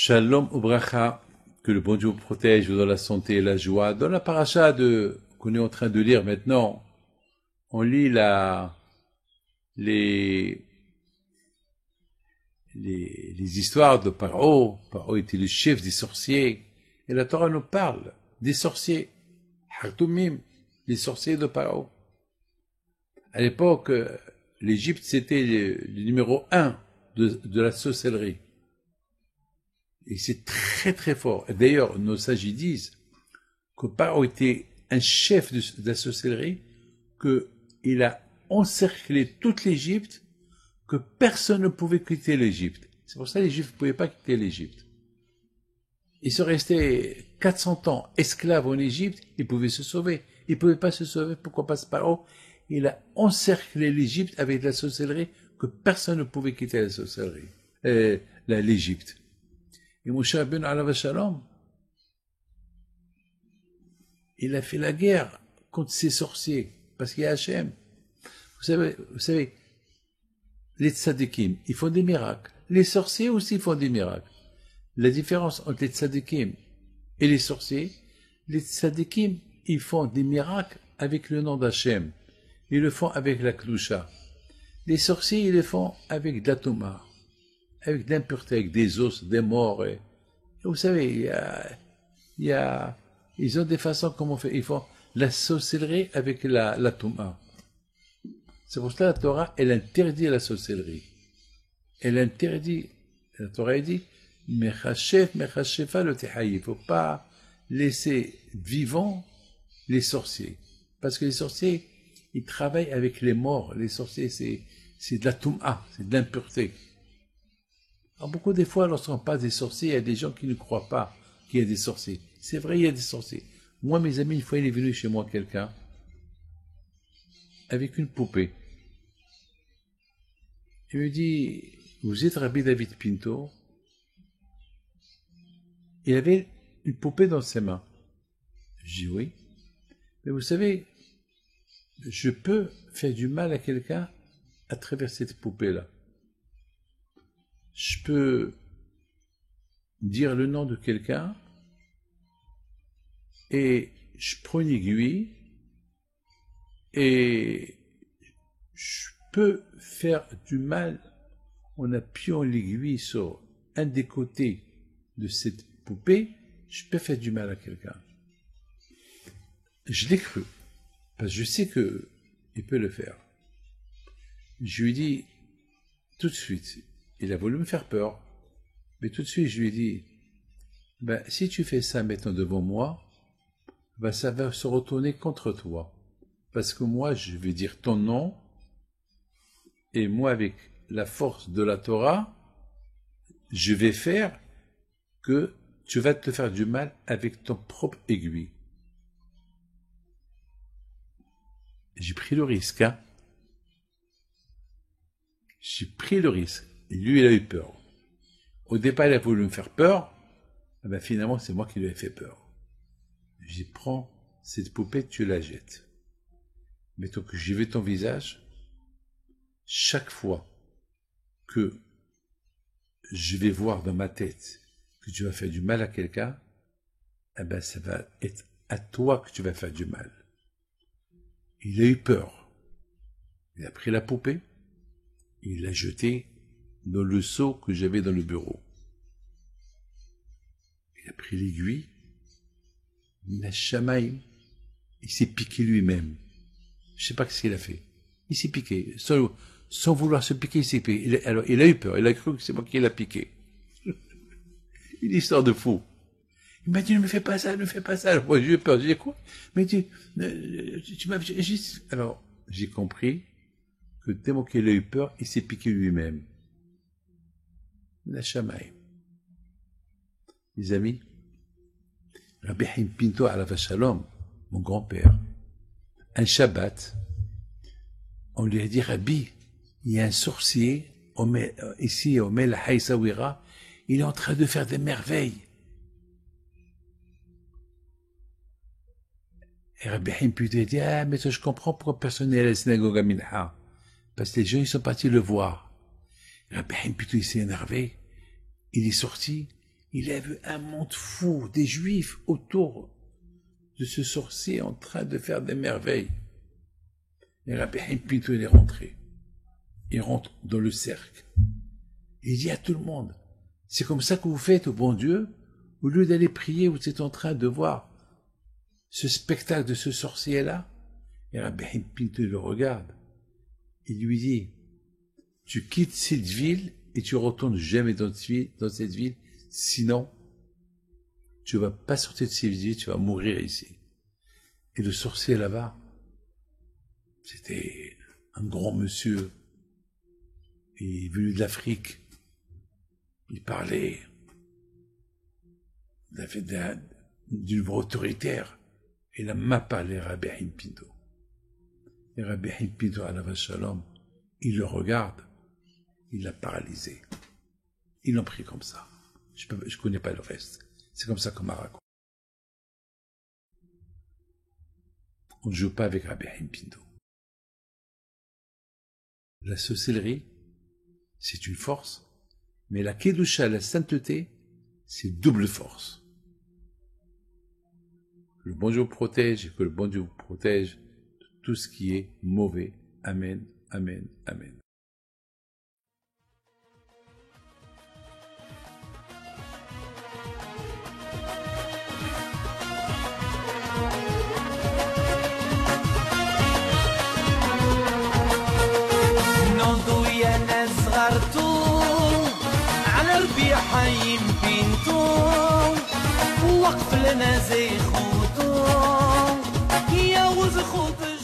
Shalom Ubracha, que le bon Dieu vous protège, vous donne la santé et la joie. Dans la paracha qu'on est en train de lire maintenant, on lit les histoires de Paro. Paro était le chef des sorciers. Et la Torah nous parle des sorciers. Hartoumim, les sorciers de Paro. À l'époque, l'Égypte, c'était le numéro 1 de la sorcellerie. Et c'est très très fort. D'ailleurs, nos sages disent que Paro était un chef de la sorcellerie, qu'il a encerclé toute l'Égypte, que personne ne pouvait quitter l'Égypte. C'est pour ça que les Juifs ne pouvaient pas quitter l'Égypte. Ils sont restés 400 ans esclaves en Égypte, ils pouvaient se sauver. Ils ne pouvaient pas se sauver, pourquoi pas Paro? Il a encerclé l'Égypte avec la sorcellerie, que personne ne pouvait quitter la sorcellerie, l'Égypte. Et Moshe Rabbeinu alav shalom, il a fait la guerre contre ces sorciers, parce qu'il y a Hachem. Vous savez, les tzadikim, ils font des miracles. Les sorciers aussi font des miracles. La différence entre les tzadikim et les sorciers, les tzadikim, ils font des miracles avec le nom d'Hachem. Ils le font avec la kdusha. Les sorciers, ils le font avec de la touma, avec de l'impureté, avec des os, des morts. Et vous savez, ils ont des façons comme on fait. Ils font la sorcellerie avec la touma. C'est pour cela que la Torah, elle interdit la sorcellerie. Elle interdit, la Torah dit, Mechashefa le tehayi. Il ne faut pas laisser vivants les sorciers. Parce que les sorciers, ils travaillent avec les morts. Les sorciers, c'est de la touma, c'est de l'impureté. Alors beaucoup des fois, lorsqu'on passe des sorciers, il y a des gens qui ne croient pas qu'il y a des sorciers. C'est vrai, il y a des sorciers. Moi, mes amis, une fois, il est venu chez moi quelqu'un avec une poupée. Il me dit, vous êtes Rabbi David Pinto? Il avait une poupée dans ses mains. Je dis oui. Mais vous savez, je peux faire du mal à quelqu'un à travers cette poupée-là. Je peux dire le nom de quelqu'un et je prends une aiguille et je peux faire du mal en appuyant l'aiguille sur un des côtés de cette poupée. Je peux faire du mal à quelqu'un. Je l'ai cru, parce que je sais qu'il peut le faire. Je lui dis tout de suite, il a voulu me faire peur, mais tout de suite je lui ai dit, si tu fais ça maintenant devant moi, ça va se retourner contre toi. Parce que moi, je vais dire ton nom, et moi, avec la force de la Torah, je vais faire que tu vas te faire du mal avec ton propre aiguille. J'ai pris le risque, hein. J'ai pris le risque. Et lui, il a eu peur. Au départ, il a voulu me faire peur. Finalement, c'est moi qui lui ai fait peur. J'ai dit, prends cette poupée, tu la jettes. Mettons que j'y vais ton visage. Chaque fois que je vais voir dans ma tête que tu vas faire du mal à quelqu'un, ça va être à toi que tu vas faire du mal. Il a eu peur. Il a pris la poupée, il l'a jetée dans le seau que j'avais dans le bureau. Il a pris l'aiguille, il a chamaillé, il s'est piqué lui-même. Je ne sais pas ce qu'il a fait. Il s'est piqué. Sans vouloir se piquer, il s'est piqué. Alors, il a eu peur. Il a cru que c'est moi qui l'ai piqué. Une histoire de fou. Il m'a dit, ne me fais pas ça, ne me fais pas ça. Alors, moi, j'ai eu peur. J'ai dit, quoi? Mais tu m'as juste... Alors, j'ai compris que tellement qu'il a eu peur, il s'est piqué lui-même. La chamaille. Les amis, Rabbi Haim Pinto alav shalom, mon grand-père, un Shabbat, on lui a dit, Rabbi, il y a un sorcier ici au Mel Haïsawira, il est en train de faire des merveilles. Et Rabbi Haim Pinto a dit, mais je comprends pourquoi personne n'est à la synagogue à Minha. Parce que les gens, ils sont partis le voir. Rabbi Haim Pinto, il s'est énervé. Il est sorti. il a vu un monde fou, des juifs autour de ce sorcier en train de faire des merveilles. Et Rabbi Haim Pinto, il est rentré. Il rentre dans le cercle. Il dit à tout le monde, c'est comme ça que vous faites au bon Dieu, au lieu d'aller prier, vous êtes en train de voir ce spectacle de ce sorcier-là. Et Rabbi Haim Pinto le regarde. Il lui dit, tu quittes cette ville et tu retournes jamais dans cette ville, sinon tu vas pas sortir de cette ville, tu vas mourir ici. Et le sorcier là-bas, c'était un grand monsieur, il est venu de l'Afrique, il parlait d'une voix autoritaire, et il m'a parlé Rabbi Haim Pinto. Et Rabbi Haim Pinto, alav shalom, il le regarde, il l'a paralysé. Ils l'ont pris comme ça. Je connais pas le reste. C'est comme ça qu'on m'a raconté. On ne joue pas avec Rabbi Haim Pinto. La sorcellerie, c'est une force, mais la kedusha, la sainteté, c'est double force. Le bon Dieu vous protège et que le bon Dieu vous protège de tout ce qui est mauvais. Amen, amen, amen. على ربيع حي بنتو وقف لنا زي خوتو يا وز خوت